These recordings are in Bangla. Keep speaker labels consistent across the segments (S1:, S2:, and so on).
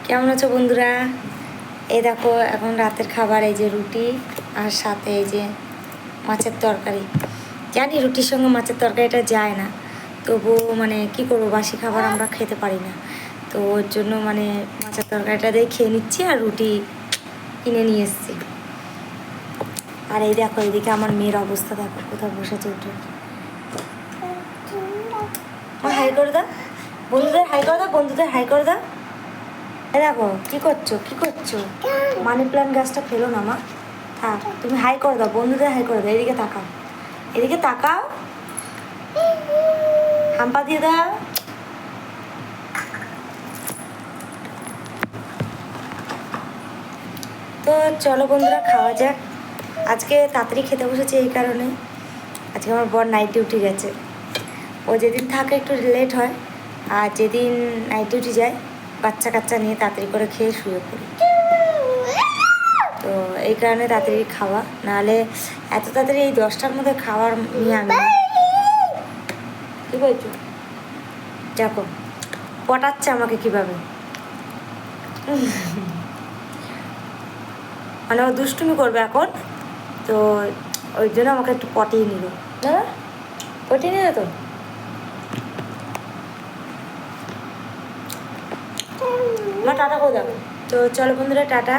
S1: কেমন আছো বন্ধুরা? এই দেখো এখন রাতের খাবার, এই যে রুটি আর সাথে এই যে মাছের তরকারি। জানি রুটির সঙ্গে মাছের তরকারিটা যায় না, তবুও মানে কি করবো, বাসি খাবার আমরা খেতে পারি না, তো ওর জন্য মানে মাছের তরকারিটা দিয়ে খেয়ে নিচ্ছি আর রুটি কিনে নিয়ে এসেছি। আর এই দেখো এদিকে আমার মেয়ের অবস্থা দেখো, কোথাও বসেছে উঠে। হাই করে দাও বন্ধুদের, হাই করে দাও বন্ধুদের, হাই করে দাও। দেখো কি করছো, কি করছো? মানি প্ল্যান্ট গাছটা ফেলো না মা, থাক। তুমি হাই করে দাও বন্ধুদের, হাই করে দাও। এদিকে তাকাও, এদিকে তাকাও, হাম্পা দিয়ে দাও। তো চলো বন্ধুরা খাওয়া যাক। আজকে তাড়াতাড়ি খেতে বসেছে এই কারণে, আজকে আমার বর নাইট ডিউটি গেছে। ও যেদিন থাকে একটু লেট হয়, আর যেদিন নাইট ডিউটি যায় বাচ্চা কাচ্চা নিয়ে তাড়াতাড়ি করে খেয়ে শুয়ে পড়ি। তো এই কারণে তাড়াতাড়ি খাওয়া, নাহলে এত তাড়াতাড়ি এই 10টার মধ্যে খাওয়ার নিয়ে আমি কী বলছো? দেখো পটাচ্ছে আমাকে কীভাবে, মানে ও দুষ্টুমি করবে এখন, তো ওই জন্য আমাকে একটু পটিয়ে নিল। না পটিয়ে নিল তো। মা টাটা করে দাও। তো চলো বন্ধুরা, টাটা,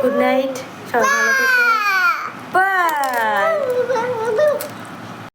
S1: গুড নাইট, সবাই ভালো থেকো, বাই।